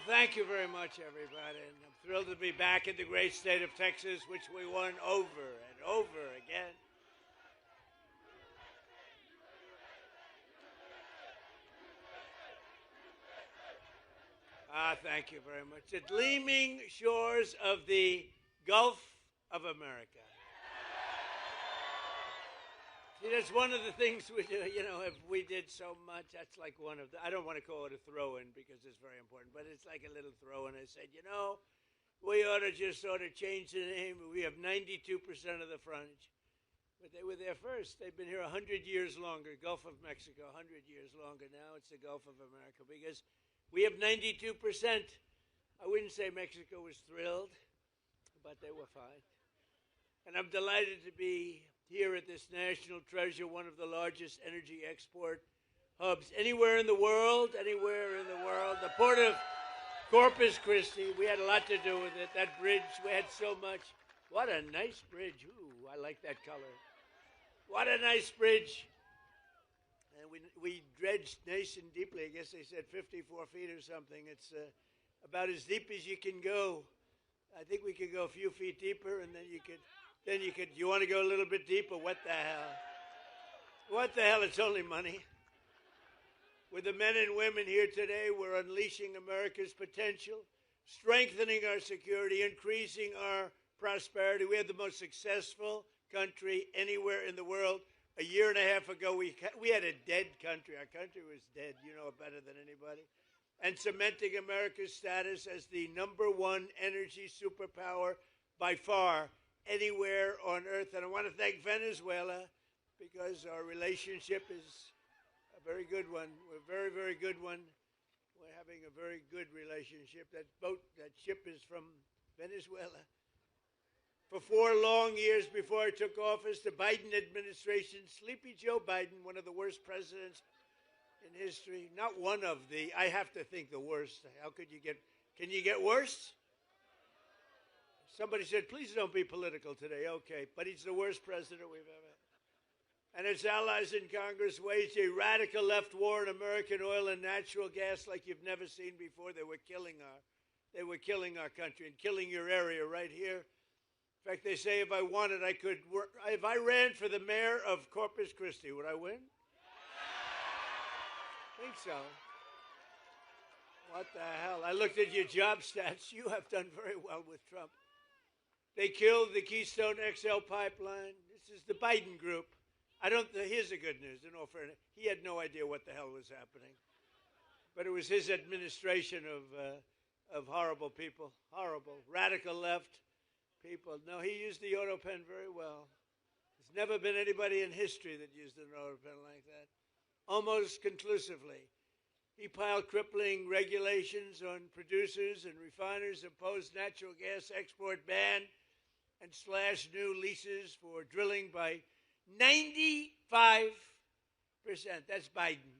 Thank you very much, everybody. And I'm thrilled to be back in the great state of Texas, which we won over and over again. Thank you very much. The gleaming shores of the Gulf of America. See, that's one of the things we do. You know, if we did so much, that's like one of the, I don't want to call it a throw-in because it's very important, but it's like a little throw-in. I said, you know, we ought to just sort of change the name. We have 92% of the frontage. But they were there first. They've been here 100 years longer. Gulf of Mexico, 100 years longer. Now it's the Gulf of America because we have 92%. I wouldn't say Mexico was thrilled, but they were fine. And I'm delighted to be here at this national treasure, one of the largest energy export hubs anywhere in the world, The port of Corpus Christi, we had a lot to do with it. That bridge, we had so much. What a nice bridge. Ooh, I like that color. What a nice bridge. And we dredged nice and deeply. I guess they said 54 feet or something. It's about as deep as you can go. I think we could go a few feet deeper, and then you could, you want to go a little bit deeper? What the hell? What the hell? It's only money. With the men and women here today, we're unleashing America's potential, strengthening our security, increasing our prosperity. We had the most successful country anywhere in the world. A year and a half ago, we had a dead country. Our country was dead. You know it better than anybody. And cementing America's status as the #1 energy superpower by far anywhere on earth. And I want to thank Venezuela because our relationship is a very good one. We're a very, very good one. We're having a very good relationship. That ship is from Venezuela. For 4 long years before I took office, the Biden administration, Sleepy Joe Biden, one of the worst presidents in history, not one of the, I have to think the worst. How could you get, can you get worse? Somebody said, please don't be political today. Okay, but he's the worst president we've ever had. And its allies in Congress waged a radical left war on American oil and natural gas like you've never seen before. They were killing our country and killing your area right here. In fact, they say if I wanted, I could work. If I ran for the mayor of Corpus Christi, would I win? I think so. What the hell? I looked at your job stats. You have done very well with Trump. They killed the Keystone XL pipeline. This is the Biden group. Here's the good news, in all fairness. He had no idea what the hell was happening. But it was his administration of horrible people, horrible, radical left people. No, he used the auto pen very well. There's never been anybody in history that used an auto pen like that. Almost conclusively. He piled crippling regulations on producers and refiners, imposed natural gas export ban, and slashed new leases for drilling by 95%. That's Biden.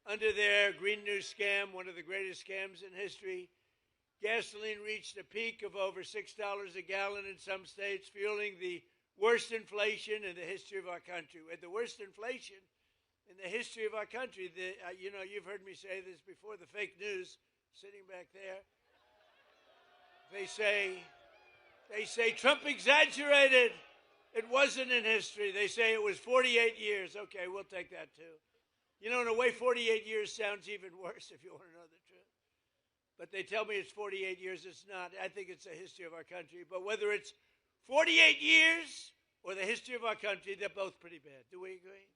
Under their Green New scam, one of the greatest scams in history, gasoline reached a peak of over $6 a gallon in some states, fueling the worst inflation in the history of our country. We had the worst inflation in the history of our country. You've heard me say this before, the fake news sitting back there. They say Trump exaggerated. It wasn't in history. They say it was 48 years. Okay, we'll take that too. You know, in a way, 48 years sounds even worse if you want to know the truth. But they tell me it's 48 years. It's not. I think it's the history of our country. But whether it's 48 years or the history of our country, they're both pretty bad. Do we agree?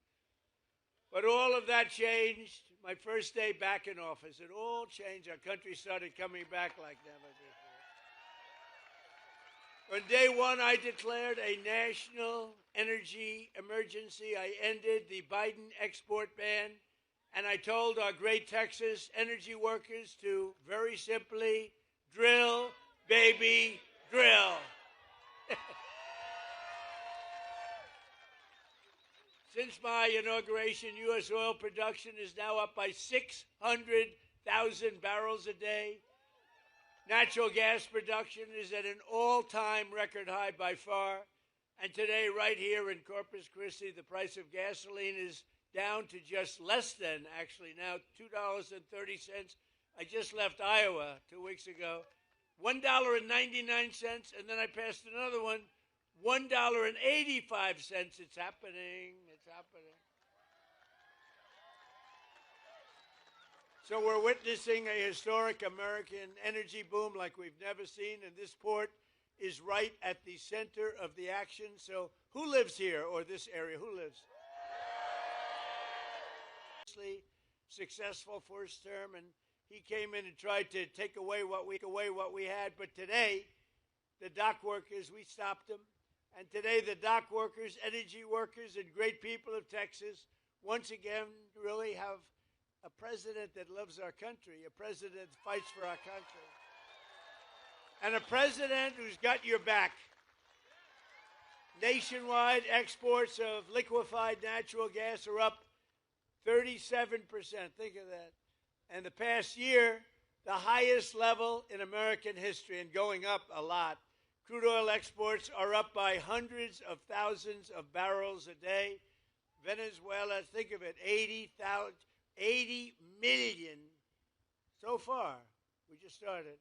But all of that changed. My first day back in office, it all changed. Our country started coming back like never before. On day one, I declared a national energy emergency. I ended the Biden export ban, and I told our great Texas energy workers to very simply drill, baby, drill. Since my inauguration, U.S. oil production is now up by 600,000 barrels a day. Natural gas production is at an all-time record high by far. And today, right here in Corpus Christi, the price of gasoline is down to just less than, actually now, $2.30 I just left Iowa 2 weeks ago. $1.99, and then I passed another one, $1.85. It's happening. It's happening. So we're witnessing a historic American energy boom like we've never seen, and this port is right at the center of the action. So who lives here or this area? Who lives? Successful first term, and he came in and tried to take away what we had. But today, the dock workers, we stopped them. And today, the dock workers, energy workers, and great people of Texas once again really have a president that loves our country, a president that fights for our country, and a president who's got your back. Nationwide exports of liquefied natural gas are up 37%. Think of that. And the past year, the highest level in American history, and going up a lot. Crude oil exports are up by hundreds of thousands of barrels a day. Venezuela, think of it, 80 million so far. We just started.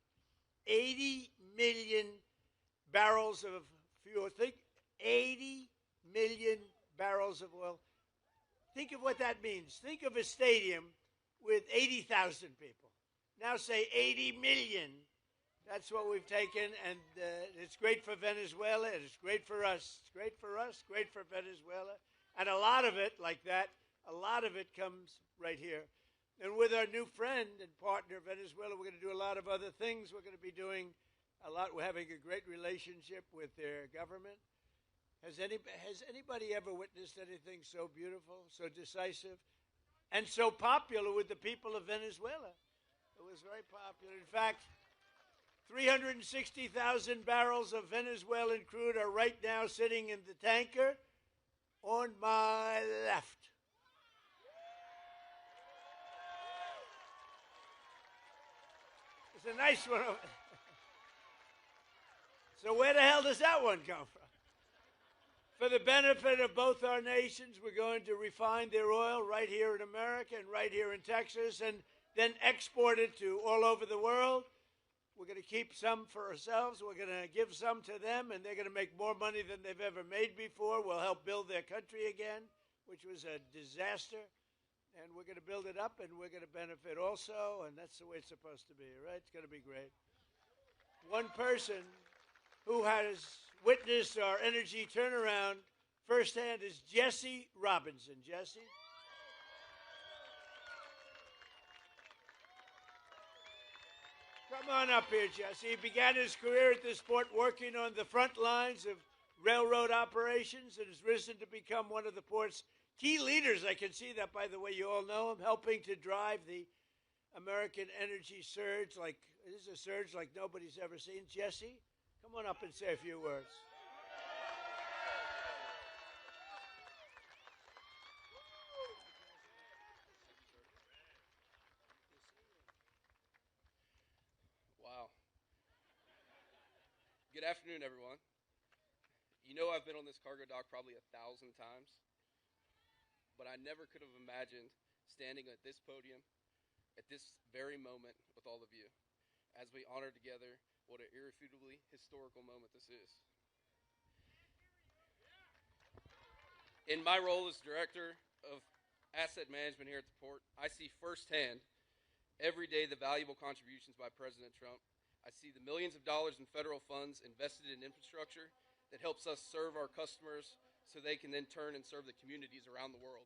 80 million barrels of fuel. Think 80 million barrels of oil. Think of what that means. Think of a stadium with 80,000 people. Now say 80 million. That's what we've taken, and it's great for Venezuela, and it's great for us. It's great for us, great for Venezuela. And a lot of it, like that, a lot of it comes right here. And with our new friend and partner, Venezuela, we're going to do a lot of other things. We're going to be doing a lot. We're having a great relationship with their government. Has anybody ever witnessed anything so beautiful, so decisive, and so popular with the people of Venezuela? It was very popular. In fact, 360,000 barrels of Venezuelan crude are right now sitting in the tanker on my left. It's a nice one. So where the hell does that one come from? For the benefit of both our nations, we're going to refine their oil right here in America and right here in Texas, and then export it to all over the world. We're going to keep some for ourselves. We're going to give some to them, and they're going to make more money than they've ever made before. We'll help build their country again, which was a disaster. And we're going to build it up, and we're going to benefit also, and that's the way it's supposed to be, right? It's going to be great. One person who has witnessed our energy turnaround firsthand is Jesse Robinson. Jesse? Come on up here, Jesse. He began his career at this port working on the front lines of railroad operations and has risen to become one of the port's key leaders. I can see that, by the way. You all know him, helping to drive the American energy surge. This is a surge like nobody's ever seen. Jesse, come on up and say a few words. Wow. Good afternoon, everyone. You know, I've been on this cargo dock probably 1,000 times, but I never could have imagined standing at this podium at this very moment with all of you as we honor together what an irrefutably historical moment this is. In my role as Director of Asset Management here at the port, I see firsthand every day the valuable contributions by President Trump. I see the millions of dollars in federal funds invested in infrastructure that helps us serve our customers so they can then turn and serve the communities around the world.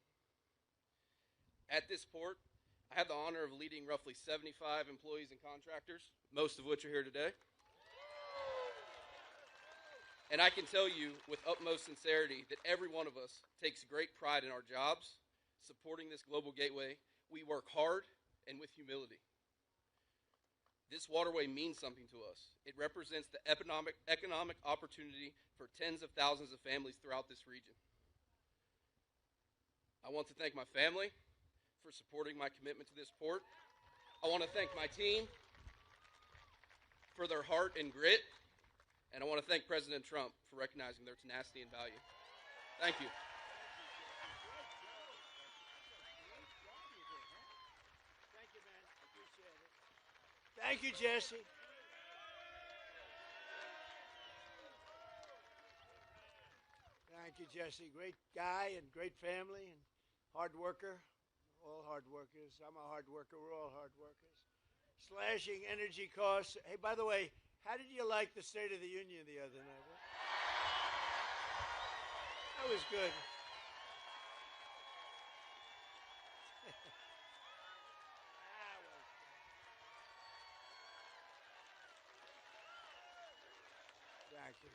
At this port, I have the honor of leading roughly 75 employees and contractors, most of which are here today. And I can tell you with utmost sincerity that every one of us takes great pride in our jobs, supporting this global gateway. We work hard and with humility. This waterway means something to us. It represents the economic opportunity for tens of thousands of families throughout this region. I want to thank my family for supporting my commitment to this port. I want to thank my team for their heart and grit, and I want to thank President Trump for recognizing their tenacity and value. Thank you. Thank you, man. Appreciate it. Thank you, Jesse. Thank you, Jesse. Great guy and great family and hard worker. All hard workers. I'm a hard worker. We're all hard workers. Slashing energy costs. Hey, by the way, how did you like the State of the Union the other night? That was good. Thank you.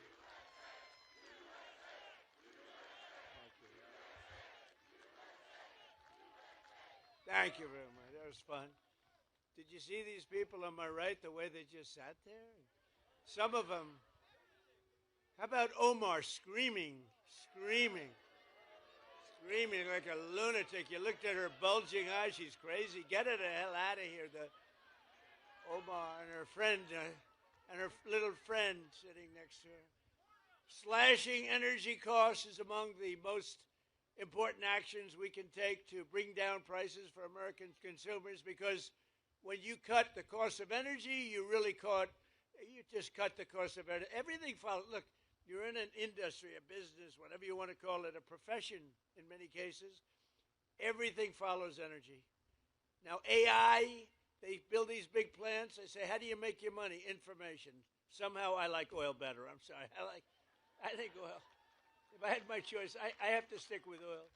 Thank you very much. That was fun. Did you see these people on my right, the way they just sat there? Some of them. How about Omar screaming like a lunatic? You looked at her bulging eyes. She's crazy. Get her the hell out of here. Omar and her friend, and her little friend sitting next to her. Slashing energy costs is among the most important actions we can take to bring down prices for American consumers, because when you cut the cost of energy, you just cut the cost of energy. Everything follows. Look, you're in an industry, a business, whatever you want to call it, a profession in many cases. Everything follows energy. Now, AI, they build these big plants. They say, how do you make your money? Information. Somehow I like oil better. I'm sorry. I think oil. If I had my choice, I have to stick with oil.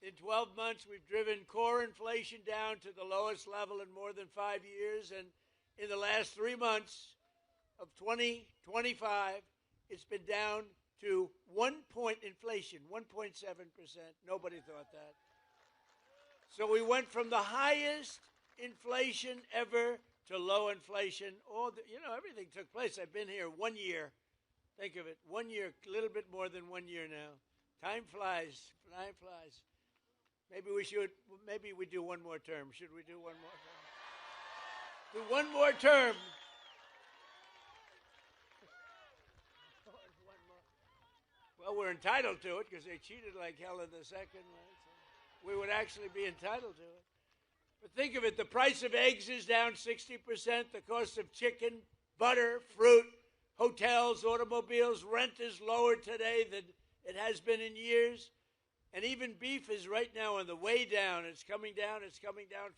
In 12 months, we've driven core inflation down to the lowest level in more than 5 years. And in the last 3 months of 2025, it's been down to 1 point inflation, 1.7%. Nobody thought that. So we went from the highest inflation ever to low inflation. Everything took place. I've been here 1 year. Think of it, 1 year, a little bit more than 1 year now. Time flies. Time flies. Maybe we do one more term. Should we do one more term? Do one more term. Well, we're entitled to it because they cheated like hell in the second one. So we would actually be entitled to it. But think of it, the price of eggs is down 60%, the cost of chicken, butter, fruit, hotels, automobiles, rent is lower today than it has been in years. And even beef is right now on the way down. It's coming down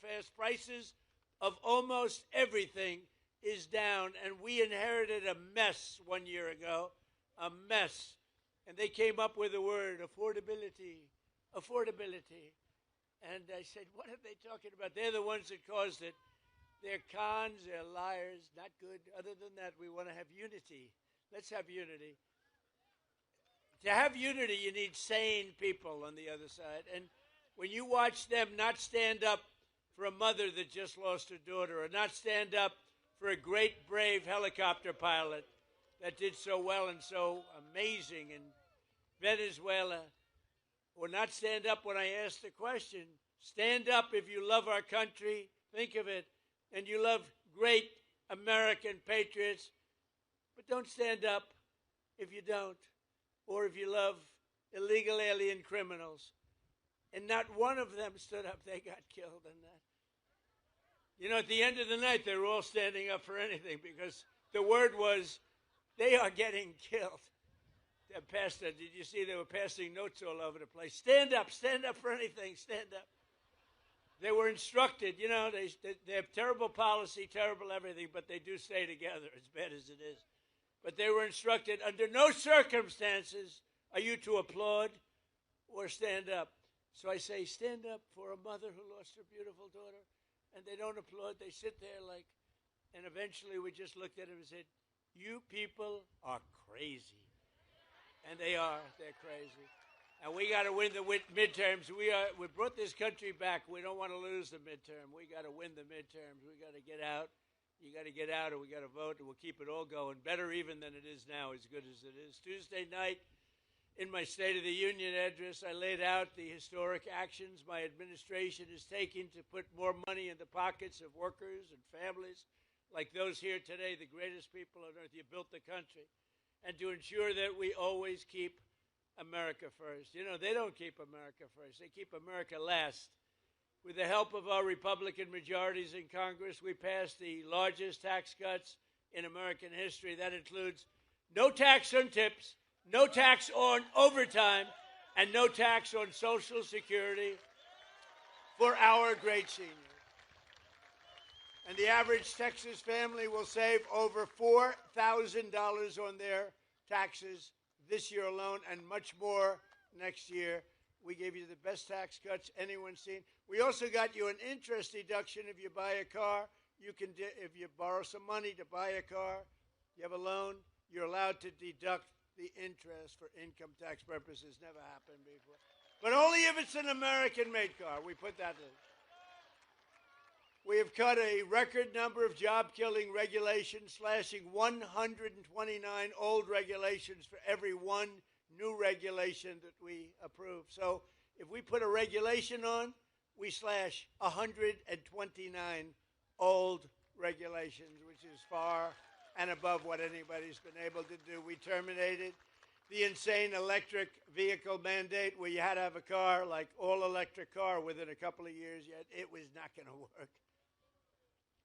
fast. Prices of almost everything is down. And we inherited a mess 1 year ago, a mess. And they came up with the word affordability. And I said, what are they talking about? They're the ones that caused it. They're cons, they're liars, not good. Other than that, we want to have unity. Let's have unity. To have unity, you need sane people on the other side. And when you watch them not stand up for a mother that just lost her daughter, or not stand up for a great, brave helicopter pilot that did so well and so amazing in Venezuela, or not stand up when I ask the question, stand up if you love our country, think of it, and you love great American patriots, but don't stand up if you don't, or if you love illegal alien criminals. And not one of them stood up. They got killed in that. At the end of the night, they were all standing up for anything because the word was, they are getting killed. Pastor, did you see they were passing notes all over the place? Stand up for anything, stand up. They were instructed, they have terrible policy, terrible everything, but they do stay together, as bad as it is. But they were instructed, under no circumstances are you to applaud or stand up. So I say, stand up for a mother who lost her beautiful daughter, and they don't applaud. They sit there and eventually we just looked at him and said, you people are crazy. And they are. They're crazy. And we got to win the midterms. We brought this country back. We don't want to lose the midterm. We got to win the midterms. We got to get out. You got to get out, or we got to vote, and we'll keep it all going. Better even than it is now, as good as it is. Tuesday night, in my State of the Union address, I laid out the historic actions my administration is taking to put more money in the pockets of workers and families like those here today, the greatest people on earth. You built the country. And to ensure that we always keep America first. They don't keep America first. They keep America last. With the help of our Republican majorities in Congress, we passed the largest tax cuts in American history. That includes no tax on tips, no tax on overtime, and no tax on Social Security for our great seniors. And the average Texas family will save over $4,000 on their taxes this year alone, and much more next year. We gave you the best tax cuts anyone's seen. We also got you an interest deduction if you buy a car. You can, if you borrow some money to buy a car, you have a loan, you're allowed to deduct the interest for income tax purposes. Never happened before. But only if it's an American-made car. We put that in. We have cut a record number of job-killing regulations, slashing 129 old regulations for every one new regulation that we approve. So if we put a regulation on, we slash 129 old regulations, which is far and above what anybody's been able to do. We terminated the insane electric vehicle mandate where you had to have a car, like all-electric car, within a couple of years. Yet it was not going to work.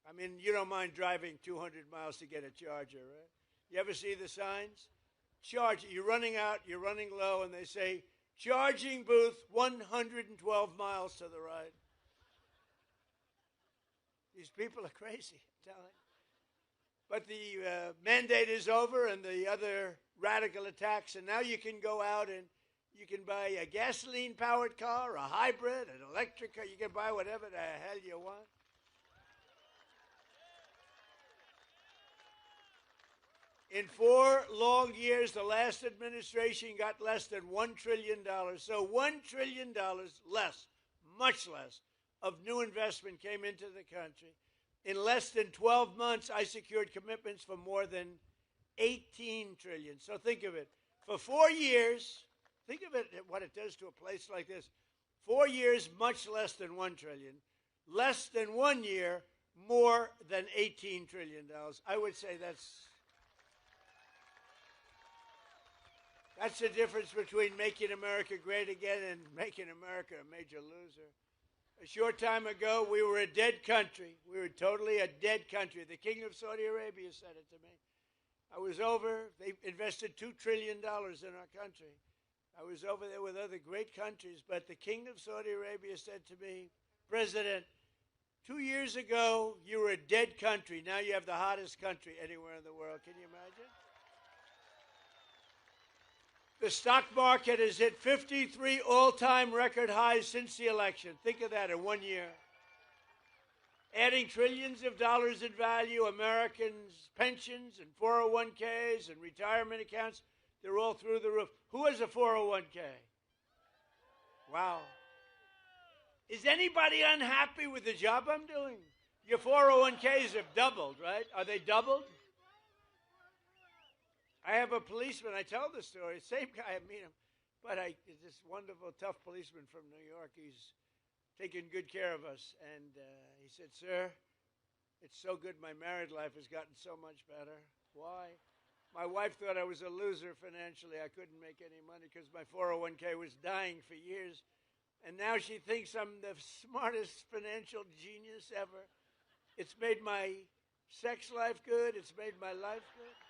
I mean, you don't mind driving 200 miles to get a charger, right? You ever see the signs? Charge. You're running out, you're running low, and they say, charging booth 112 miles to the right. These people are crazy, I'm telling you. But the mandate is over and the other radical attacks, and now you can go out and you can buy a gasoline-powered car, a hybrid, an electric car. You can buy whatever the hell you want. In 4 long years, the last administration got less than $1 trillion. So $1 trillion less, much less, of new investment came into the country. In less than 12 months, I secured commitments for more than $18 trillion. So think of it. For 4 years, think of it, what it does to a place like this. 4 years, much less than $1 trillion. Less than 1 year, more than $18 trillion. I would say that's the difference between making America great again and making America a major loser. A short time ago, we were a dead country. We were totally a dead country. The King of Saudi Arabia said it to me. I was over. They invested $2 trillion in our country. I was over there with other great countries, but the King of Saudi Arabia said to me, President, 2 years ago, you were a dead country. Now you have the hottest country anywhere in the world. Can you imagine? The stock market has hit 53 all-time record highs since the election. Think of that in 1 year. Adding trillions of dollars in value, Americans' pensions and 401ks and retirement accounts, they're all through the roof. Who has a 401k? Wow. Is anybody unhappy with the job I'm doing? Your 401ks have doubled, right? Are they doubled? I have a policeman, I tell the story, same guy, I meet him, but this wonderful, tough policeman from New York. He's taking good care of us. And he said, sir, it's so good my married life has gotten so much better. Why? My wife thought I was a loser financially. I couldn't make any money because my 401k was dying for years. And now she thinks I'm the smartest financial genius ever. It's made my sex life good. It's made my life good.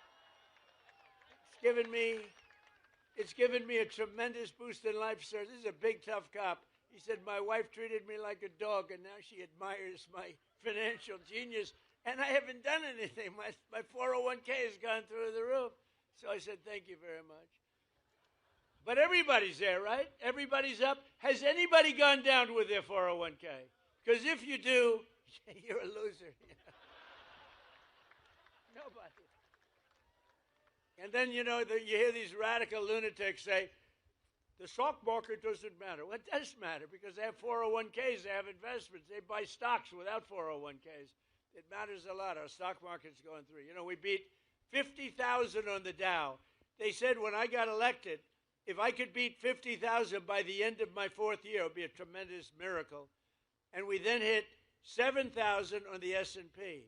It's given me a tremendous boost in life, sir. This is a big, tough cop. He said, my wife treated me like a dog, and now she admires my financial genius, and I haven't done anything. My 401k has gone through the roof. So I said, thank you very much. But everybody's there, right? Everybody's up. Has anybody gone down with their 401k? Because if you do, you're a loser. Nobody. And then, you hear these radical lunatics say, the stock market doesn't matter. Well, it does matter because they have 401ks, they have investments, they buy stocks without 401ks. It matters a lot. Our stock market's going through. We beat 50,000 on the Dow. They said when I got elected, if I could beat 50,000 by the end of my 4th year, it would be a tremendous miracle. And we then hit 7,000 on the S&P.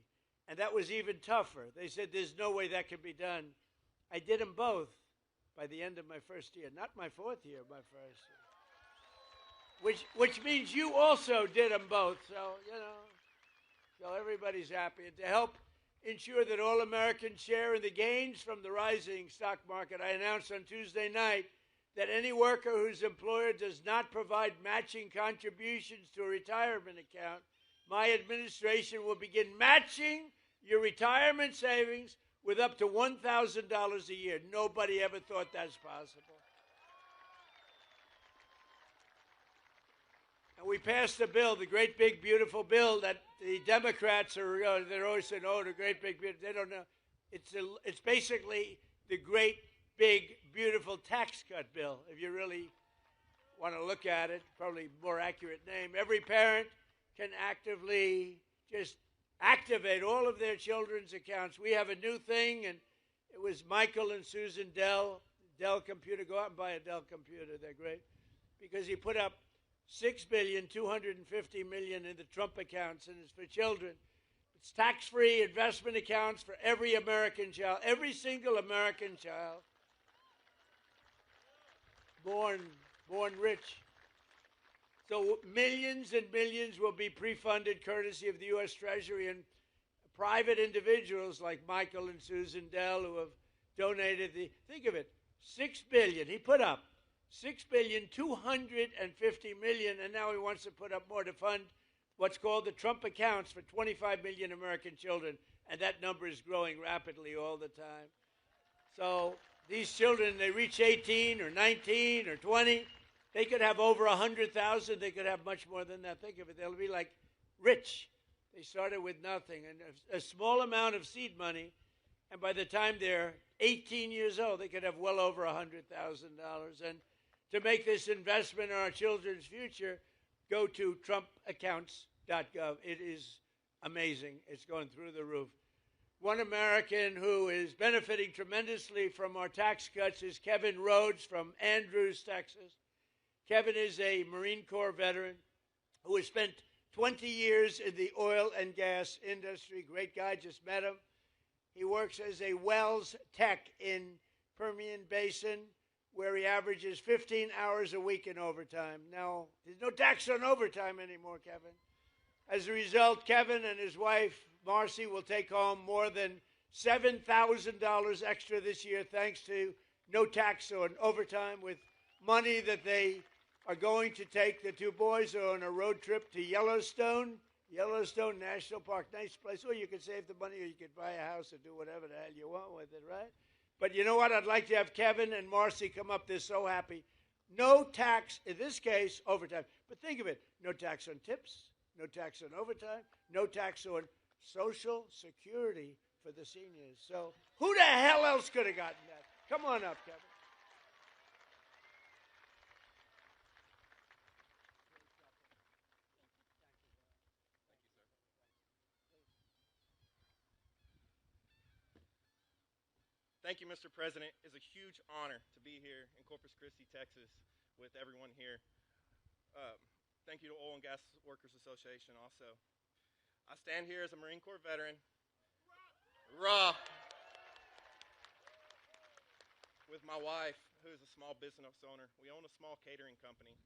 And that was even tougher. They said there's no way that could be done. I did them both by the end of my 1st year. Not my 4th year, my 1st year. which means you also did them both. So, so everybody's happy. And to help ensure that all Americans share in the gains from the rising stock market, I announced on Tuesday night that any worker whose employer does not provide matching contributions to a retirement account, my administration will begin matching your retirement savings with up to $1,000 a year. Nobody ever thought that's possible. And we passed a bill, the great big beautiful bill that the Democrats are, they're always saying, oh, the great big beautiful, they don't know. It's basically the great big beautiful tax cut bill, if you really want to look at it, probably more accurate name. Every parent can actively just activate all of their children's accounts. We have a new thing, and it was Michael and Susan Dell Computer. Go out and buy a Dell computer. They're great. Because he put up $6,250,000,000 in the Trump accounts, and it's for children. It's tax-free investment accounts for every American child, every single American child born rich. So millions and millions will be pre-funded courtesy of the U.S. Treasury and private individuals like Michael and Susan Dell who have donated think of it, $6 billion. He put up $6,250,000,000, and now he wants to put up more to fund what's called the Trump accounts for 25 million American children, and that number is growing rapidly all the time. So these children, they reach 18 or 19 or 20, they could have over 100,000. They could have much more than that. Think of it. They'll be like rich. They started with nothing. And a small amount of seed money, and by the time they're 18 years old, they could have well over $100,000. And to make this investment in our children's future, go to trumpaccounts.gov. It is amazing. It's going through the roof. One American who is benefiting tremendously from our tax cuts is Kevin Rhodes from Andrews, Texas. Kevin is a Marine Corps veteran who has spent 20 years in the oil and gas industry. Great guy, just met him. He works as a wells tech in Permian Basin, where he averages 15 hours a week in overtime. Now, there's no tax on overtime anymore, Kevin. As a result, Kevin and his wife, Marcy, will take home more than $7,000 extra this year thanks to no tax on overtime, with money that they are going to take. The two boys are on a road trip to Yellowstone National Park. Nice place. Or you could save the money, or you could buy a house or do whatever the hell you want with it, right? But you know what? I'd like to have Kevin and Marcy come up. They're so happy. No tax, in this case, overtime. But think of it. No tax on tips, no tax on overtime, no tax on Social Security for the seniors. So who the hell else could have gotten that? Come on up, Kevin. Thank you, Mr. President. It's a huge honor to be here in Corpus Christi, Texas, with everyone here. Thank you to Oil and Gas Workers Association also. I stand here as a Marine Corps veteran, with my wife, who is a small business owner. We own a small catering company.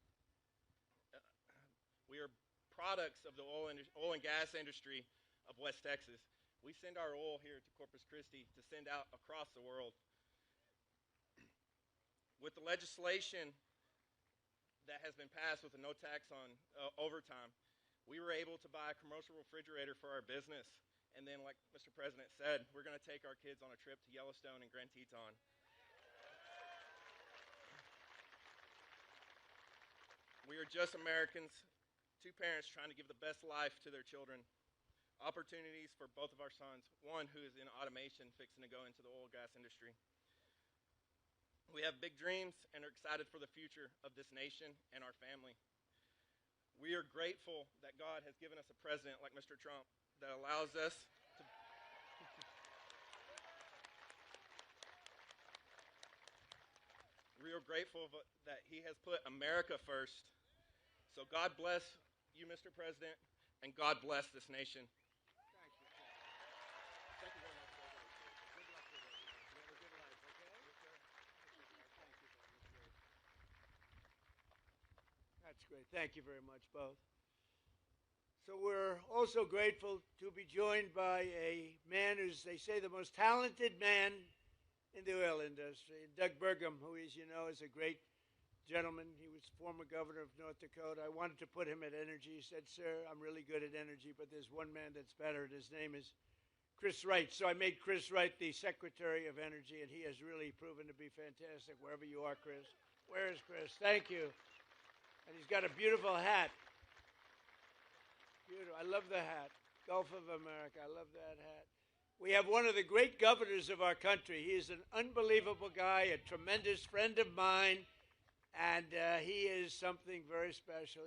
We are products of the oil and gas industry of West Texas. We send our oil here to Corpus Christi to send out across the world. With the legislation that has been passed with a no tax on overtime, we were able to buy a commercial refrigerator for our business. And then, like Mr. President said, we're going to take our kids on a trip to Yellowstone and Grand Teton. We are just Americans, two parents trying to give the best life to their children. Opportunities for both of our sons, one who is in automation, fixing to go into the oil and gas industry. We have big dreams and are excited for the future of this nation and our family. We are grateful that God has given us a president like Mr. Trump that allows us to we are grateful that he has put America first. So God bless you, Mr. President, and God bless this nation. That's great. Thank you very much, both. So we're also grateful to be joined by a man who's, they say, the most talented man in the oil industry. Doug Burgum, who, as you know, is a great gentleman. He was former governor of North Dakota. I wanted to put him at energy. He said, sir, I'm really good at energy, but there's one man that's better, and his name is Chris Wright. So I made Chris Wright the Secretary of Energy, and he has really proven to be fantastic wherever you are, Chris. Where is Chris? Thank you. And he's got a beautiful hat. Beautiful. I love the hat. Gulf of America. I love that hat. We have one of the great governors of our country. He is an unbelievable guy, a tremendous friend of mine, and he is something very special.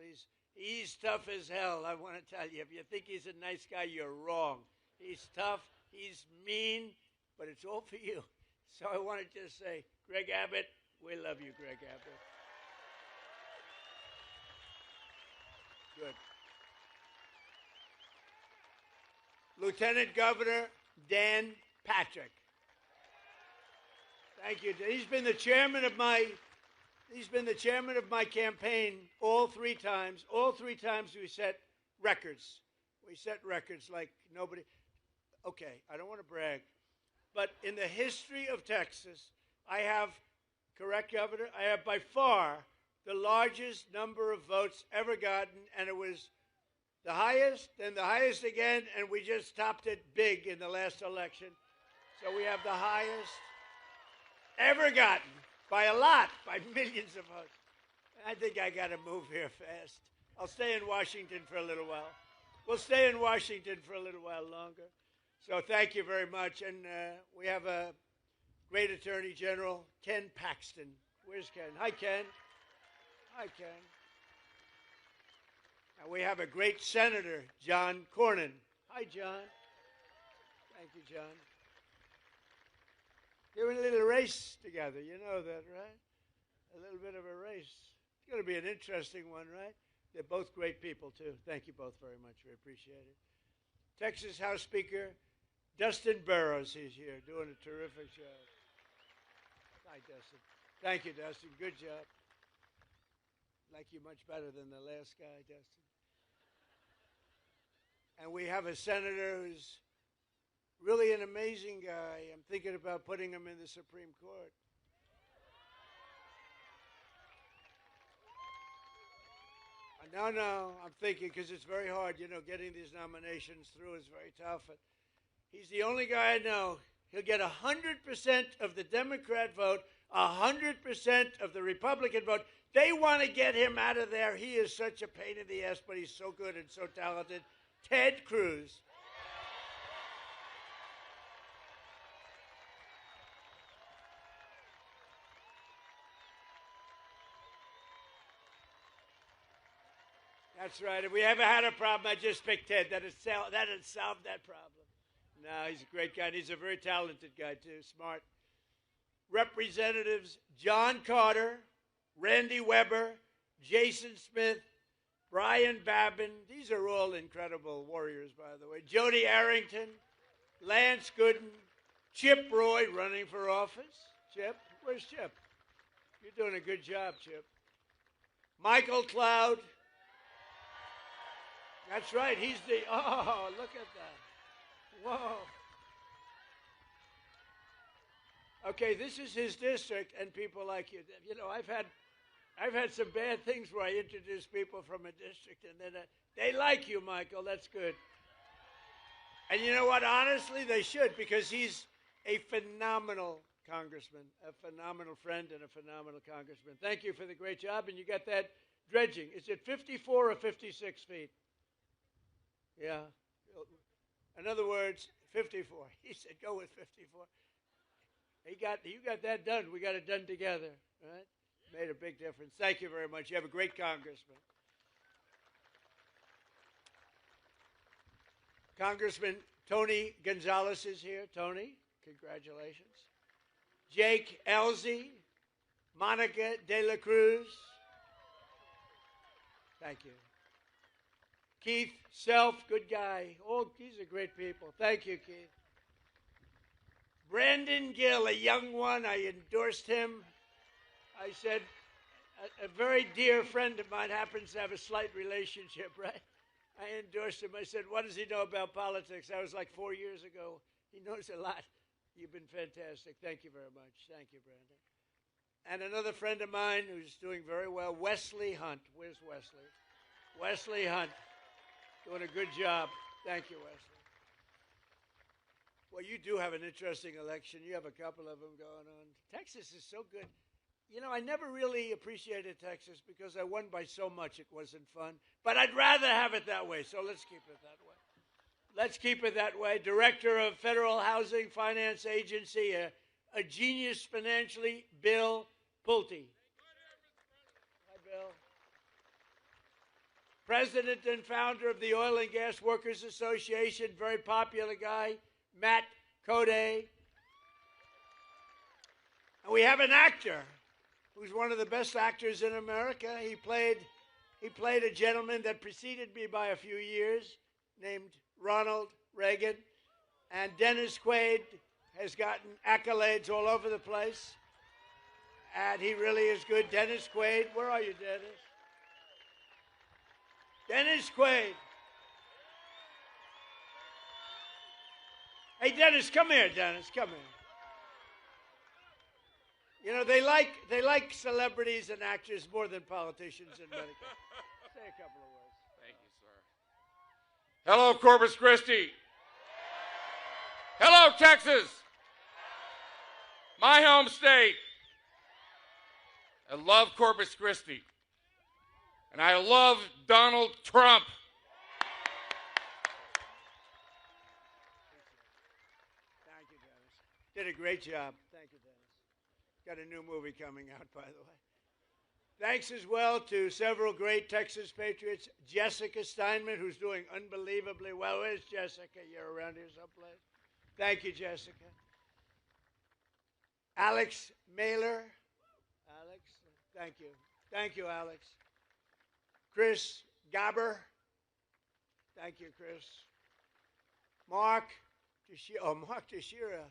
He's tough as hell, I want to tell you. If you think he's a nice guy, you're wrong. He's tough, he's mean, but it's all for you. So I want to just say, Greg Abbott, we love you, Greg Abbott. Good. Lieutenant Governor Dan Patrick. Thank you. He's been the chairman of my campaign all three times. All three times we set records. We set records like nobody. Okay, I don't want to brag, but in the history of Texas, I have, correct, Governor, I have by far the largest number of votes ever gotten, and it was the highest, then the highest again, and we just topped it big in the last election. So we have the highest ever gotten, by a lot, by millions of votes. I think I got to move here fast. I'll stay in Washington for a little while. We'll stay in Washington for a little while longer. So thank you very much. And we have a great Attorney General, Ken Paxton. Where's Ken? Hi, Ken. Hi, Ken. And we have a great Senator, John Cornyn. Hi, John. Thank you, John. They're in a little race together. You know that, right? A little bit of a race. It's going to be an interesting one, right? They're both great people, too. Thank you both very much. We appreciate it. Texas House Speaker Dustin Burrows is here, doing a terrific job. Hi, Dustin. Thank you, Dustin. Good job. Like you much better than the last guy, Dustin. And we have a senator who's really an amazing guy. I'm thinking about putting him in the Supreme Court. No, I'm thinking, because it's very hard, you know, getting these nominations through is very tough. He's the only guy I know. He'll get 100% of the Democrat vote, 100% of the Republican vote. They want to get him out of there. He is such a pain in the ass, but he's so good and so talented. Ted Cruz. That's right. If we ever had a problem, I just picked Ted. That'd solve that problem. No, he's a great guy. And he's a very talented guy, too. Smart. Representatives John Carter, Randy Weber, Jason Smith, Brian Babin. These are all incredible warriors, by the way. Jody Arrington, Lance Gooden, Chip Roy running for office. Chip? Where's Chip? You're doing a good job, Chip. Michael Cloud. That's right. He's the, oh, look at that. Whoa. Okay, this is his district, and people like you. You know, I've had some bad things where I introduce people from a district, and then they like you, Michael. That's good. And you know what? Honestly, they should, because he's a phenomenal congressman, a phenomenal friend, and a phenomenal congressman. Thank you for the great job, and you got that dredging. Is it 54 or 56 feet? Yeah. In other words, 54. He said, go with 54. You got that done. We got it done together, right? Made a big difference. Thank you very much. You have a great congressman. Congressman Tony Gonzalez is here. Tony, congratulations. Jake Elzey, Monica De La Cruz. Thank you. Keith Self, good guy. Oh, these are great people. Thank you, Keith. Brandon Gill, a young one. I endorsed him. I a very dear friend of mine happens to have a slight relationship, right? I endorsed him. I said, what does he know about politics? That was like 4 years ago. He knows a lot. You've been fantastic. Thank you very much. Thank you, Brandon. And another friend of mine who's doing very well, Wesley Hunt. Where's Wesley? Wesley Hunt. Doing a good job. Thank you, Wesley. Well, you do have an interesting election. You have a couple of them going on. Texas is so good. You know, I never really appreciated Texas because I won by so much it wasn't fun. But I'd rather have it that way, so let's keep it that way. Let's keep it that way. Director of Federal Housing Finance Agency, a genius financially, Bill Pulte. Hi, Bill. President and founder of the Oil and Gas Workers Association, very popular guy, Matt Code. And we have an actor who's one of the best actors in America. He played a gentleman that preceded me by a few years named Ronald Reagan. And Dennis Quaid has gotten accolades all over the place. And he really is good. Dennis Quaid. Where are you, Dennis? Dennis Quaid. Hey, Dennis, come here, Dennis. Come here. You know, they like celebrities and actors more than politicians in Medicare. Say a couple of words. Thank you, sir. Hello, Corpus Christi. Hello, Texas. My home state. I love Corpus Christi. And I love Donald Trump. Thank you, Dennis. Did a great job. Thank you, Dennis. Got a new movie coming out, by the way. Thanks as well to several great Texas Patriots. Jessica Steinman, who's doing unbelievably well. Where's Jessica? You're around here someplace. Thank you, Jessica. Alex Mailer. Alex, thank you. Thank you, Alex. Chris Gabber. Thank you, Chris. Mark Teixeira.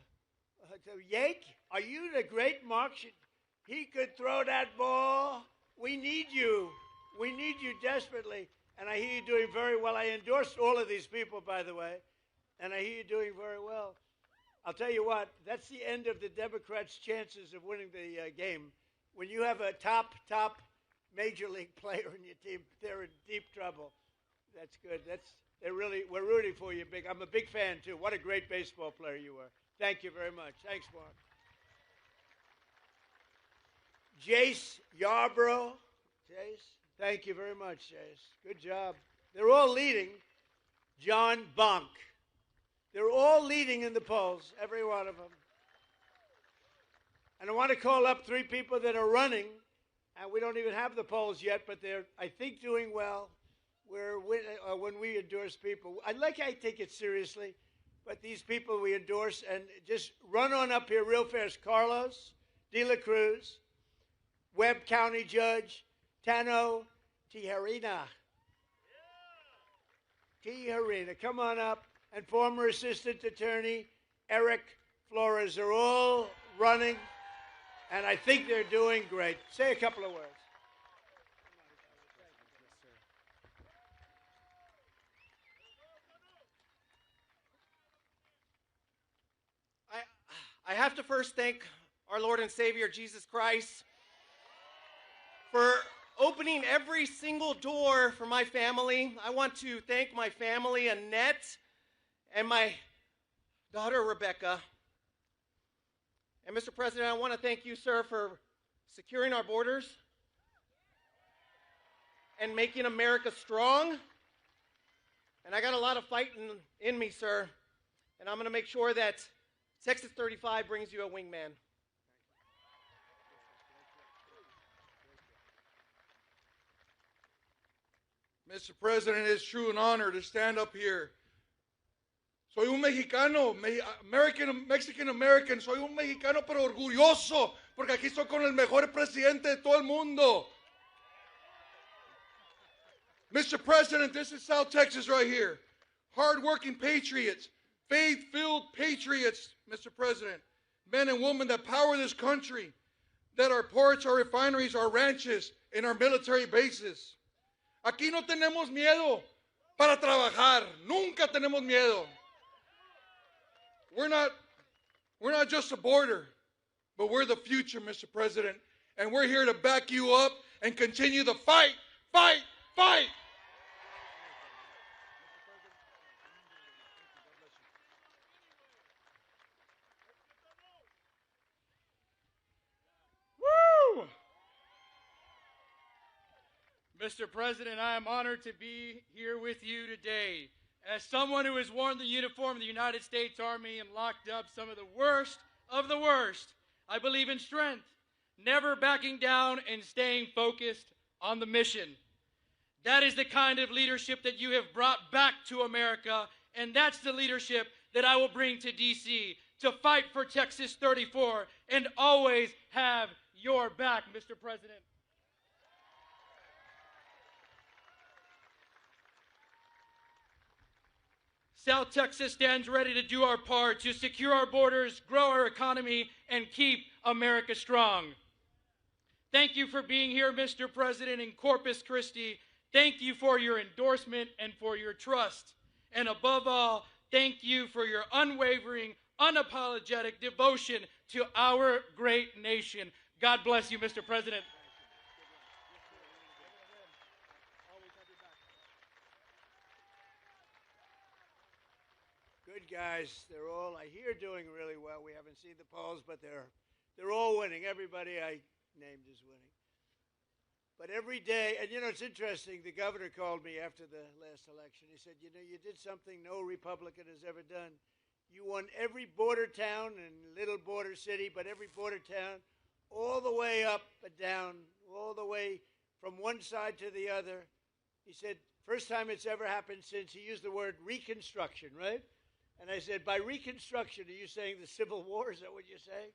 Yake, are you the great Mark? He could throw that ball. We need you. We need you desperately. And I hear you doing very well. I endorsed all of these people, by the way. And I hear you doing very well. I'll tell you what, that's the end of the Democrats' chances of winning the game. When you have a top major league player in your team, they're in deep trouble. That's good. We're rooting for you, big. I'm a big fan too. What a great baseball player you were. Thank you very much. Thanks, Mark. Jace Yarborough. Jace, thank you very much, Jace. Good job. They're all leading. John Bonk. They're all leading in the polls, every one of them. And I want to call up 3 people that are running, and we don't even have the polls yet, but they're, I think, doing well. When we endorse people, I take it seriously, but these people we endorse, and just run on up here real fast. Carlos De La Cruz, Webb County Judge Tano Tijerina. Tijerina, come on up. And former Assistant Attorney Eric Flores are all running, and I think they're doing great. Say a couple of words. I have to first thank our Lord and Savior, Jesus Christ, for opening every single door for my family. I want to thank my family, Annette, and my daughter, Rebecca. And Mr. President, I want to thank you, sir, for securing our borders and making America strong. And I got a lot of fighting in me, sir. And I'm going to make sure that Texas 35 brings you a wingman. Mr. President, it's true an honor to stand up here. Soy un mexicano, Mexican-American, soy un mexicano pero orgulloso, porque aquí estoy con el mejor presidente de todo el mundo. Mr. President, this is South Texas right here. Hard-working patriots, faith-filled patriots, Mr. President. Men and women that power this country, that our ports, our refineries, our ranches in our military bases. Aquí no tenemos miedo para trabajar. Nunca tenemos miedo. We're not just a border, but we're the future, Mr. President. And we're here to back you up and continue the fight, fight, fight. Woo! Mr. President, I am honored to be here with you today. As someone who has worn the uniform of the United States Army and locked up some of the worst, I believe in strength, never backing down and staying focused on the mission. That is the kind of leadership that you have brought back to America, and that's the leadership that I will bring to D.C. to fight for Texas 34 and always have your back, Mr. President. South Texas stands ready to do our part to secure our borders, grow our economy, and keep America strong. Thank you for being here, Mr. President, in Corpus Christi. Thank you for your endorsement and for your trust. And above all, thank you for your unwavering, unapologetic devotion to our great nation. God bless you, Mr. President. Good guys. They're all, I hear, doing really well. We haven't seen the polls, but they're all winning. Everybody I named is winning. But every day, and you know, it's interesting, the governor called me after the last election. He said, you know, you did something no Republican has ever done. You won every border town and little border city, but every border town, all the way up and down, all the way from one side to the other. He said, first time it's ever happened since, he used the word reconstruction, right? And I said, by reconstruction, are you saying the Civil War? Is that what you're saying?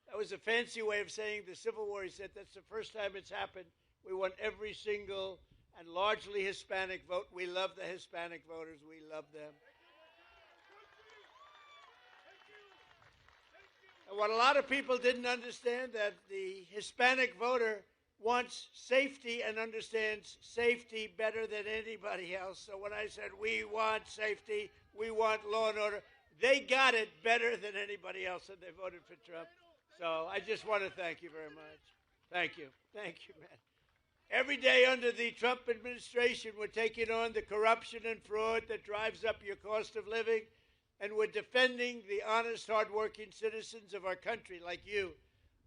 That was a fancy way of saying the Civil War. He said, that's the first time it's happened. We won every single and largely Hispanic vote. We love the Hispanic voters. We love them. And what a lot of people didn't understand, that the Hispanic voter wants safety and understands safety better than anybody else. So when I said we want safety, we want law and order, they got it better than anybody else, and they voted for Trump. So I just want to thank you very much. Thank you. Thank you, man. Every day under the Trump administration, we're taking on the corruption and fraud that drives up your cost of living, and we're defending the honest, hardworking citizens of our country like you.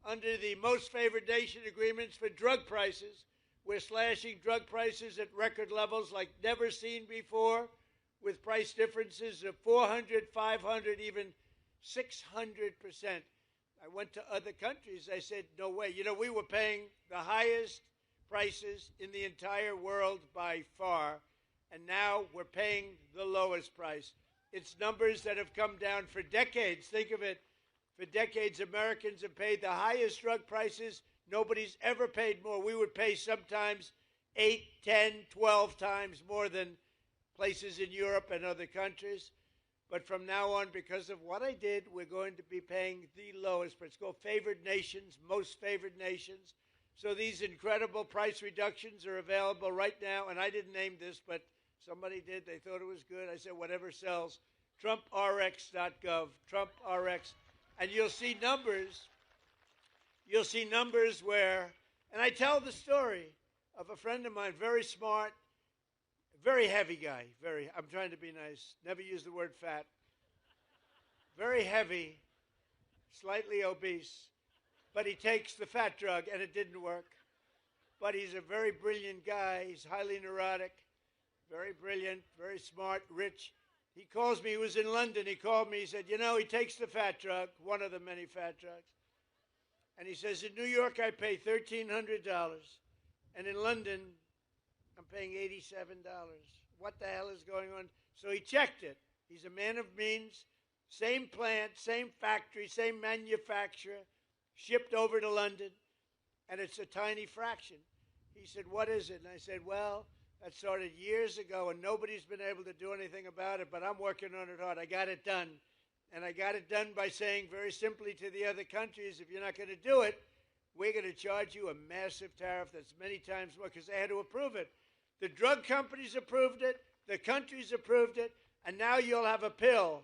Under the most favored nation agreements for drug prices, we're slashing drug prices at record levels like never seen before, with price differences of 400, 500, even 600%. I went to other countries. I said, no way. You know, we were paying the highest prices in the entire world by far, and now we're paying the lowest price. It's numbers that have come down for decades. Think of it. For decades, Americans have paid the highest drug prices. Nobody's ever paid more. We would pay sometimes 8, 10, 12 times more than places in Europe and other countries. But from now on, because of what I did, we're going to be paying the lowest price. It's called favored nations, most favored nations. So these incredible price reductions are available right now. And I didn't name this, but somebody did. They thought it was good. I said, whatever sells. TrumpRx.gov, TrumpRx. And you'll see numbers. You'll see numbers where, and I tell the story of a friend of mine, very smart, very heavy guy, I'm trying to be nice, never use the word fat. Very heavy, slightly obese, but he takes the fat drug and it didn't work. But he's a very brilliant guy. He's highly neurotic, very brilliant, very smart, rich. He calls me, he was in London, he called me, he said, you know, he takes the fat drug, one of the many fat drugs. And he says, in New York, I pay $1,300. And in London, I'm paying $87. What the hell is going on? So he checked it. He's a man of means, same plant, same factory, same manufacturer, shipped over to London, and it's a tiny fraction. He said, what is it? And I said, well, that started years ago, and nobody's been able to do anything about it, but I'm working on it hard. I got it done. And I got it done by saying very simply to the other countries, if you're not going to do it, we're going to charge you a massive tariff that's many times more, because they had to approve it. The drug companies approved it, the countries approved it, and now you'll have a pill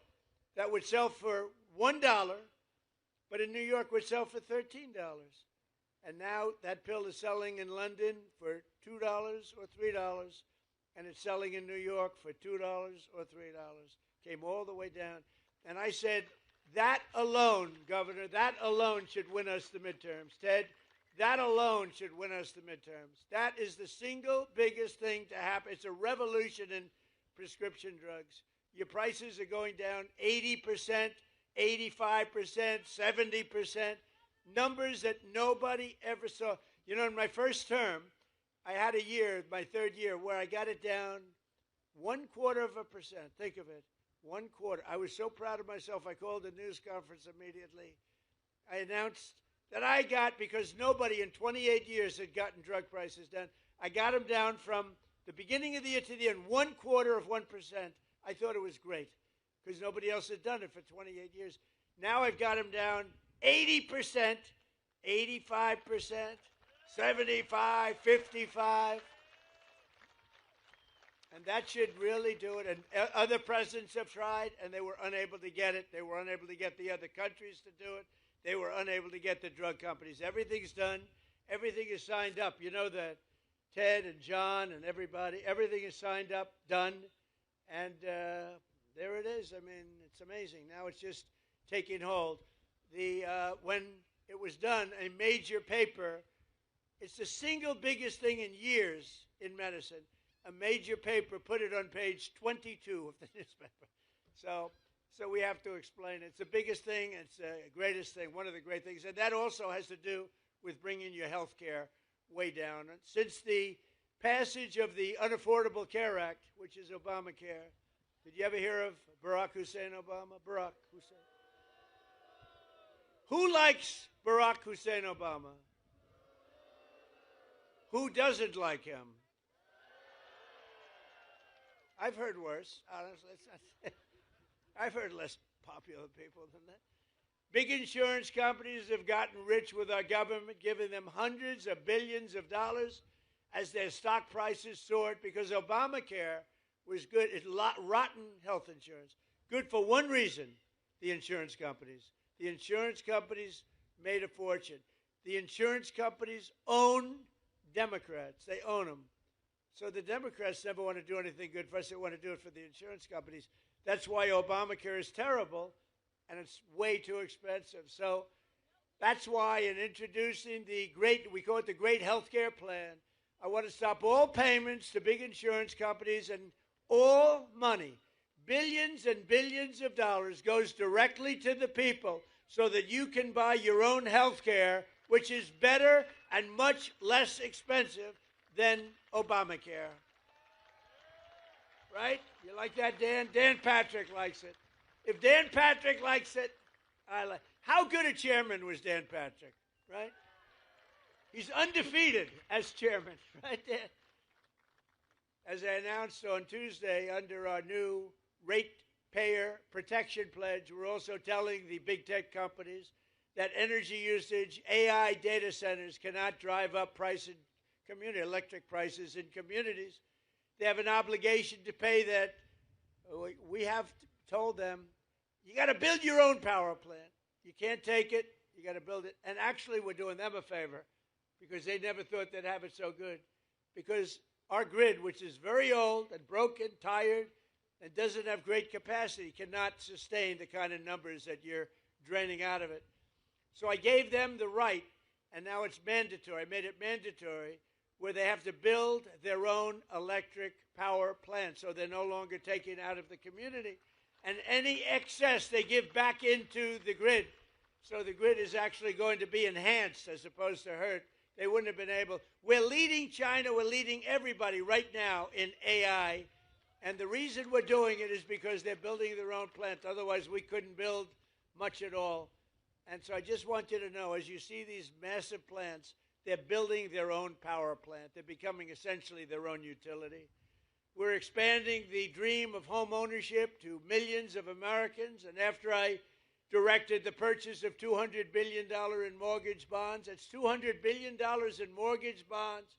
that would sell for $1, but in New York would sell for $13. And now that pill is selling in London for $2 or $3, and it's selling in New York for $2 or $3. Came all the way down. And I said, that alone, Governor, that alone should win us the midterms. Ted, that alone should win us the midterms. That is the single biggest thing to happen. It's a revolution in prescription drugs. Your prices are going down 80%, 85%, 70%, numbers that nobody ever saw. You know, in my first term, I had a year, my third year, where I got it down 1/4%. Think of it, 1/4. I was so proud of myself, I called a news conference immediately. I announced that I got, because nobody in 28 years had gotten drug prices down, I got them down from the beginning of the year to the end, 1/4%. I thought it was great, because nobody else had done it for 28 years. Now I've got them down 80%, 85%, 75, 55. And that should really do it. And other presidents have tried, and they were unable to get it. They were unable to get the other countries to do it. They were unable to get the drug companies. Everything's done. Everything is signed up. You know that, Ted and John and everybody, everything is signed up, done. And there it is. I mean, it's amazing. Now it's just taking hold. When it was done, a major paper, it's the single biggest thing in years in medicine. A major paper put it on page 22 of the newspaper. So we have to explain it. It's the biggest thing. It's the greatest thing, one of the great things. And that also has to do with bringing your health care way down. And since the passage of the Unaffordable Care Act, which is Obamacare, did you ever hear of Barack Hussein Obama? Barack Hussein. Who likes Barack Hussein Obama? Who doesn't like him? I've heard worse, honestly. I've heard less popular people than that. Big insurance companies have gotten rich with our government, giving them hundreds of billions of dollars as their stock prices soared, because Obamacare was good. It's rotten health insurance. Good for one reason, the insurance companies. The insurance companies made a fortune. The insurance companies own Democrats. They own them. So the Democrats never want to do anything good for us. They want to do it for the insurance companies. That's why Obamacare is terrible, and it's way too expensive. So that's why in introducing we call it the Great Healthcare Plan, I want to stop all payments to big insurance companies, and all money, billions and billions of dollars, goes directly to the people so that you can buy your own health care, which is better and much less expensive than Obamacare. Right? You like that, Dan? Dan Patrick likes it. If Dan Patrick likes it, I like it. How good a chairman was Dan Patrick, right? He's undefeated as chairman, right, Dan? As I announced on Tuesday, under our new ratepayer protection pledge, we're also telling the big tech companies that energy usage, AI data centers cannot drive up electric prices in communities. They have an obligation to pay that. We have told them, you got to build your own power plant. You can't take it. You got to build it. And actually, we're doing them a favor, because they never thought they'd have it so good. Because our grid, which is very old and broken, tired, and doesn't have great capacity, cannot sustain the kind of numbers that you're draining out of it. So I gave them the right, and now it's mandatory. I made it mandatory, where they have to build their own electric power plant, so they're no longer taking out of the community. And any excess they give back into the grid. So the grid is actually going to be enhanced as opposed to hurt. They wouldn't have been able. We're leading China. We're leading everybody right now in AI. And the reason we're doing it is because they're building their own plant. Otherwise, we couldn't build much at all. And so I just want you to know, as you see these massive plants, they're building their own power plant. They're becoming essentially their own utility. We're expanding the dream of home ownership to millions of Americans. And after I directed the purchase of $200 billion in mortgage bonds. That's $200 billion in mortgage bonds.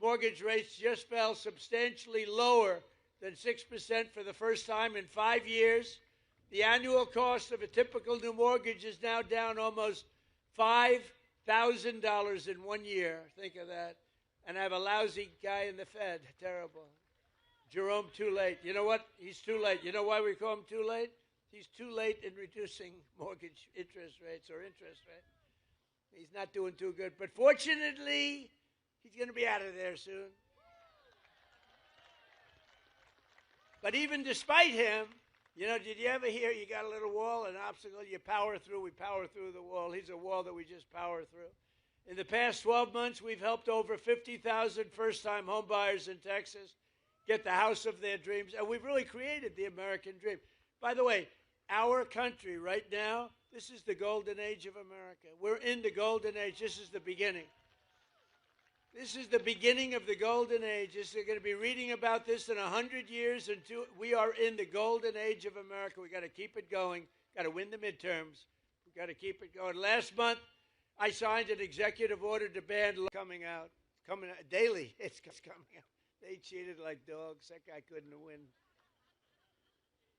Mortgage rates just fell substantially lower than 6% for the first time in 5 years. The annual cost of a typical new mortgage is now down almost $5,000 in 1 year. Think of that. And I have a lousy guy in the Fed. Terrible. Jerome, too late. You know what? He's too late. You know why we call him too late? He's too late in reducing mortgage interest rates or interest rate. He's not doing too good. But fortunately, he's going to be out of there soon. But even despite him, you know, did you ever hear you got a little wall, an obstacle, you power through, we power through the wall. He's a wall that we just power through. In the past 12 months, we've helped over 50,000 first-time homebuyers in Texas get the house of their dreams, and we've really created the American dream. By the way, our country right now, this is the golden age of America. We're in the golden age. This is the beginning. This is the beginning of the golden age. You're going to be reading about this in 100 years. We are in the golden age of America. We've got to keep it going. Got to win the midterms. We've got to keep it going. Last month, I signed an executive order to ban coming out daily. It's coming out. They cheated like dogs. That guy couldn't win.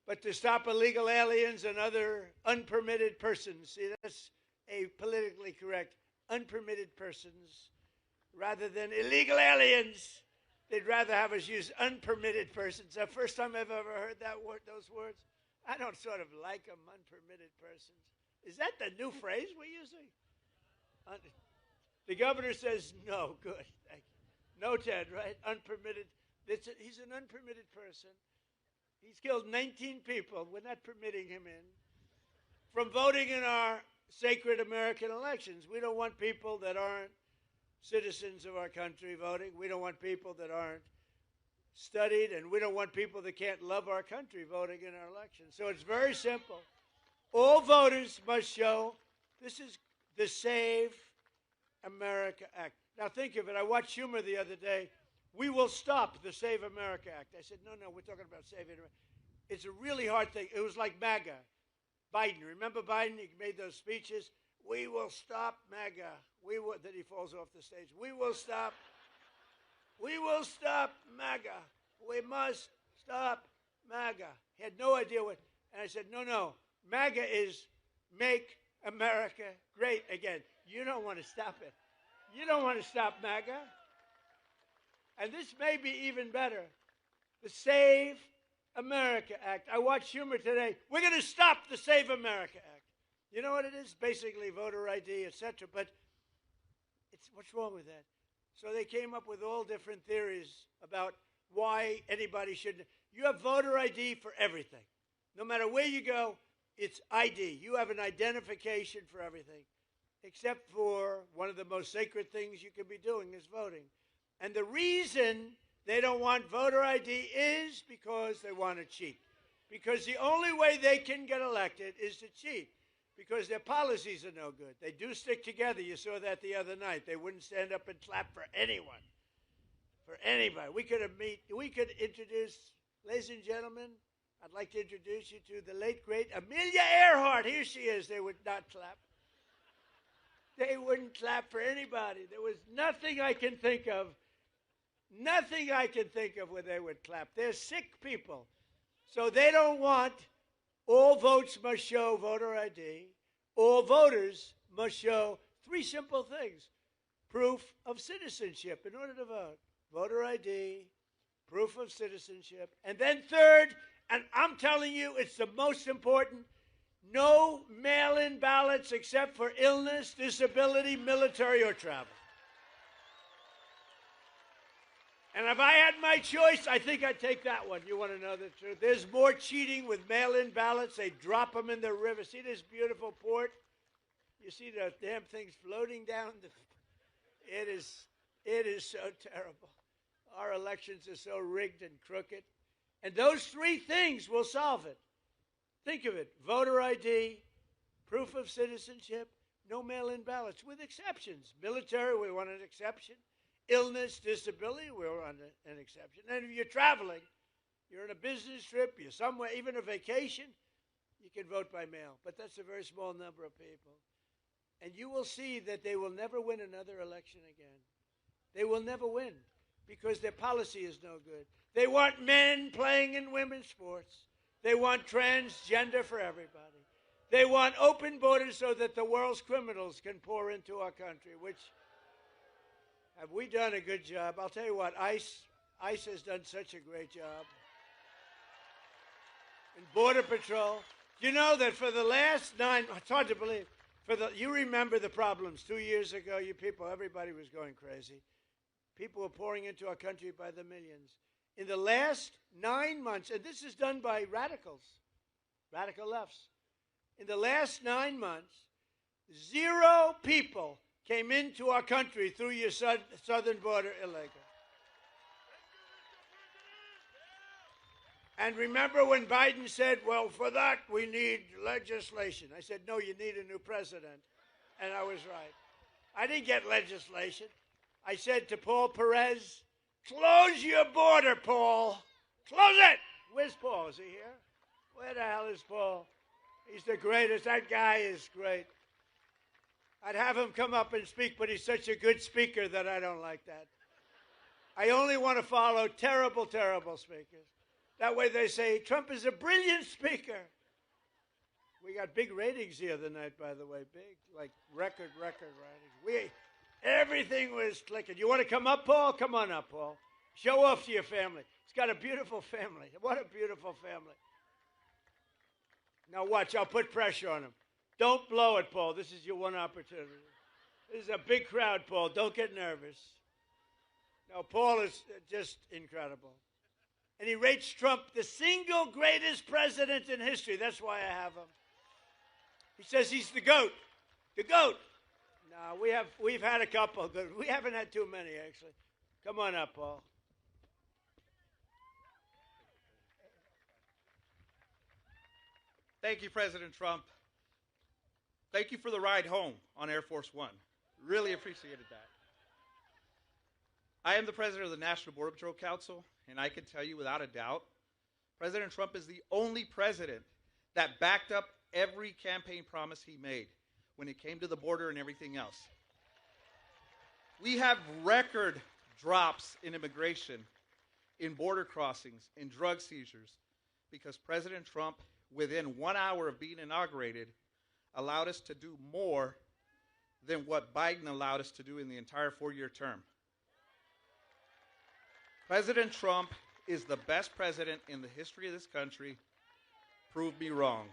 But to stop illegal aliens and other unpermitted persons. See, that's a politically correct. Unpermitted persons. Rather than illegal aliens, they'd rather have us use unpermitted persons. The first time I've ever heard those words. I don't sort of like them, unpermitted persons. Is that the new phrase we're using? The governor says, no, good, thank you. No, Ted, right? Unpermitted. He's an unpermitted person. He's killed 19 people. We're not permitting him in. From voting in our sacred American elections. We don't want people that aren't citizens of our country voting. We don't want people that aren't studied, and we don't want people that can't love our country voting in our elections. So it's very simple. All voters must show this is the Save America Act. Now think of it. I watched Schumer the other day. We will stop the Save America Act. I said, no, we're talking about saving America. It's a really hard thing. It was like MAGA. Biden, remember Biden? He made those speeches. We will stop MAGA. Then he falls off the stage. We will stop MAGA. We must stop MAGA. He had no idea what. And I said, no. MAGA is Make America Great Again. You don't want to stop it. You don't want to stop MAGA. And this may be even better. The Save America Act. I watched Schumer today. We're going to stop the Save America Act. You know what it is? Basically voter ID, etc. But what's wrong with that? So they came up with all different theories about why anybody shouldn't. You have voter ID for everything. No matter where you go, it's ID. You have an identification for everything, except for one of the most sacred things you can be doing is voting. And the reason they don't want voter ID is because they want to cheat. Because the only way they can get elected is to cheat. Because their policies are no good. They do stick together. You saw that the other night. They wouldn't stand up and clap for anyone. For anybody. We could introduce, ladies and gentlemen, I'd like to introduce you to the late, great Amelia Earhart. Here she is. They would not clap. They wouldn't clap for anybody. There was nothing I can think of. Nothing I can think of where they would clap. They're sick people. So they don't want all votes must show voter ID. All voters must show three simple things. Proof of citizenship in order to vote. Voter ID, proof of citizenship. And then third, and I'm telling you it's the most important, no mail-in ballots except for illness, disability, military, or travel. And if I had my choice, I think I'd take that one. You want to know the truth? There's more cheating with mail-in ballots. They drop them in the river. See this beautiful port? You see the damn things floating down? It is so terrible. Our elections are so rigged and crooked. And those three things will solve it. Think of it. Voter ID, proof of citizenship, no mail-in ballots, with exceptions. Military, we want an exception. Illness, disability, we're on an exception. And if you're traveling, you're on a business trip, you're somewhere, even a vacation, You can vote by mail, but that's a very small number of people. And you will see that they will never win another election again. They will never win because their policy is no good. They want men playing in women's sports. They want transgender for everybody. They want open borders so that the world's criminals can pour into our country, which have we done a good job? I'll tell you what, ICE has done such a great job. And Border Patrol. You know that for the last it's hard to believe, you remember the problems 2 years ago, you people, everybody was going crazy. People were pouring into our country by the millions. In the last 9 months, and this is done by radicals, radical lefts. In the last 9 months, 0 people came into our country through your southern border illegal. And remember when Biden said, well, for that we need legislation. I said, no, you need a new president. And I was right. I didn't get legislation. I said to Paul Perez, close your border, Paul. Close it. Where's Paul? Is he here? Where the hell is Paul? He's the greatest. That guy is great. I'd have him come up and speak, but he's such a good speaker that I don't like that. I only want to follow terrible, terrible speakers. That way they say, Trump is a brilliant speaker. We got big ratings the other night, by the way. Big, like record ratings. Everything was clicking. You want to come up, Paul? Come on up, Paul. Show off to your family. He's got a beautiful family. What a beautiful family. Now watch, I'll put pressure on him. Don't blow it, Paul. This is your one opportunity. This is a big crowd, Paul. Don't get nervous. No, Paul is just incredible. And he rates Trump the single greatest president in history. That's why I have him. He says he's the GOAT. The GOAT. No, we've had a couple good. We haven't had too many, actually. Come on up, Paul. Thank you, President Trump. Thank you for the ride home on Air Force One. Really appreciated that. I am the president of the National Border Patrol Council, and I can tell you without a doubt, President Trump is the only president that backed up every campaign promise he made when it came to the border and everything else. We have record drops in immigration, in border crossings, in drug seizures, because President Trump, within 1 hour of being inaugurated, allowed us to do more than what Biden allowed us to do in the entire 4-year term. President Trump is the best president in the history of this country. Prove me wrong.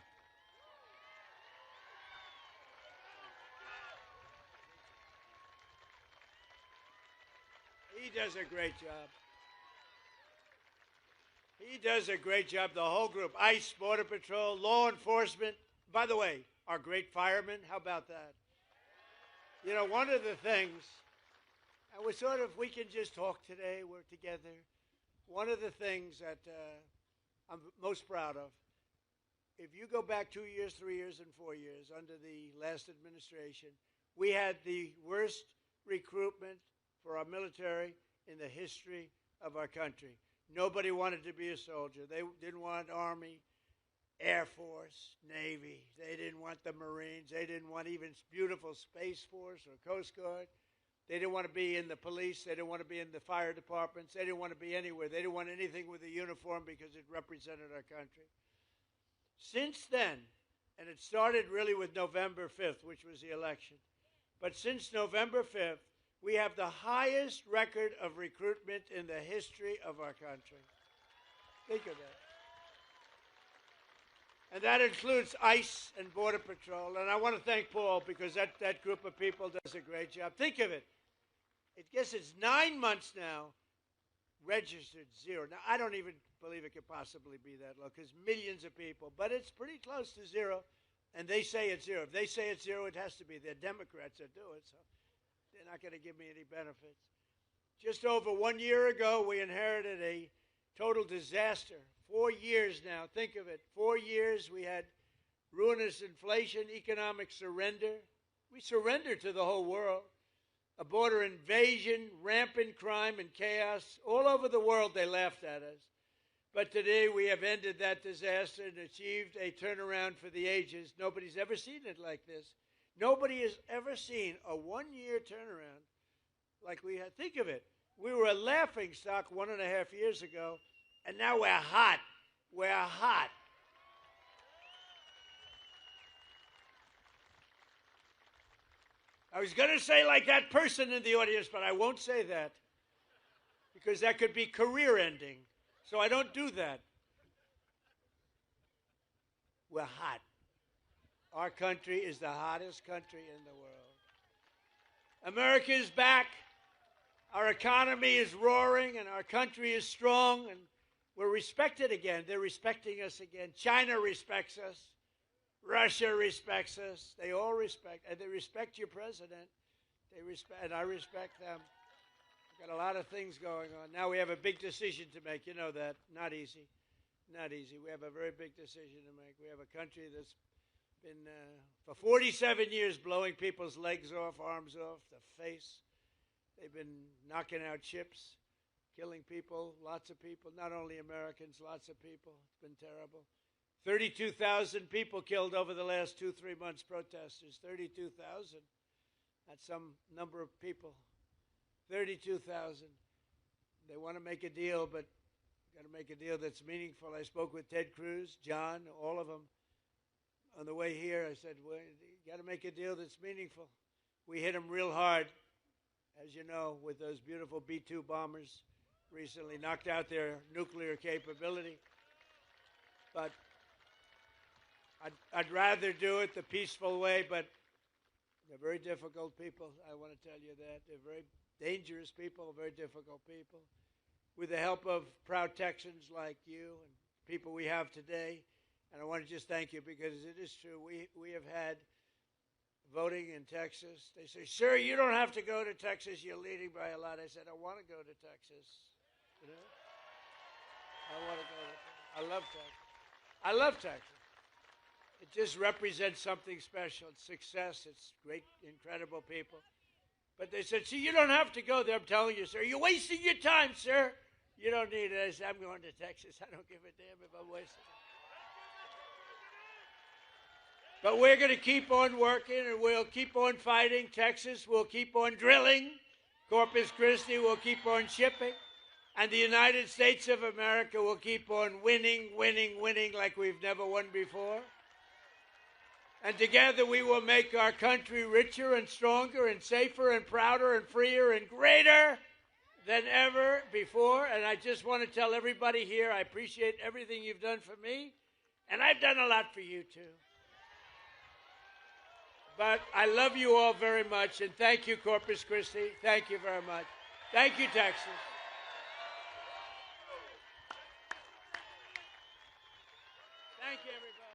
He does a great job. He does a great job, the whole group. ICE, Border Patrol, law enforcement. By the way, our great firemen, how about that? You know, one of the things, and we can just talk today, we're together. One of the things that I'm most proud of, if you go back 2 years, 3 years, and 4 years under the last administration, we had the worst recruitment for our military in the history of our country. Nobody wanted to be a soldier. They didn't want Army, Air Force, Navy. They didn't want the Marines. They didn't want even beautiful Space Force or Coast Guard. They didn't want to be in the police. They didn't want to be in the fire departments. They didn't want to be anywhere. They didn't want anything with a uniform because it represented our country. Since then, and it started really with November 5th, which was the election, but since November 5th, we have the highest record of recruitment in the history of our country. Think of that. And that includes ICE and Border Patrol. And I want to thank Paul because that group of people does a great job. Think of it. I guess it's 9 months now, registered 0. Now, I don't even believe it could possibly be that low because millions of people, but it's pretty close to 0. And they say it's 0. If they say it's 0, it has to be. They're Democrats that do it, so they're not going to give me any benefits. Just over 1 year ago, we inherited a total disaster. 4 years now, think of it. 4 years, we had ruinous inflation, economic surrender. We surrendered to the whole world. A border invasion, rampant crime and chaos. All over the world, they laughed at us. But today we have ended that disaster and achieved a turnaround for the ages. Nobody's ever seen it like this. Nobody has ever seen a one-year turnaround like we had. Think of it. We were a laughing stock 1.5 years ago, and now we're hot. We're hot. I was going to say like that person in the audience, but I won't say that because that could be career ending. So I don't do that. We're hot. Our country is the hottest country in the world. America is back. Our economy is roaring, and our country is strong, and we're respected again. They're respecting us again. China respects us. Russia respects us. They all respect, and they respect your president. They respect, and I respect them. We've got a lot of things going on. Now we have a big decision to make. You know that. Not easy. Not easy. We have a very big decision to make. We have a country that's been, for 47 years, blowing people's legs off, arms off, the face. They've been knocking out ships, killing people, lots of people, not only Americans, lots of people. It's been terrible. 32,000 people killed over the last 2-3 months, protesters. 32,000. That's some number of people. 32,000. They want to make a deal, but got to make a deal that's meaningful. I spoke with Ted Cruz, John, all of them. On the way here, I said, well, you got to make a deal that's meaningful. We hit them real hard, as you know, with those beautiful B-2 bombers recently, knocked out their nuclear capability. But I'd rather do it the peaceful way, but they're very difficult people. I want to tell you that. They're very dangerous people, very difficult people. With the help of proud Texans like you and people we have today, and I want to just thank you because it is true. We have had voting in Texas. They say, sir, you don't have to go to Texas. You're leading by a lot. I said, I want to go to Texas. You know? I want to go to Texas. I love Texas. I love Texas. It just represents something special. It's success. It's great, incredible people. But they said, see, you don't have to go there. I'm telling you, sir. You're wasting your time, sir. You don't need it. I said, I'm going to Texas. I don't give a damn if I'm wasting it. But we're going to keep on working, and we'll keep on fighting. Texas will keep on drilling. Corpus Christi will keep on shipping. And the United States of America will keep on winning, winning, winning like we've never won before. And together we will make our country richer and stronger and safer and prouder and freer and greater than ever before. And I just want to tell everybody here, I appreciate everything you've done for me, and I've done a lot for you too. But I love you all very much, and thank you, Corpus Christi. Thank you very much. Thank you, Texas.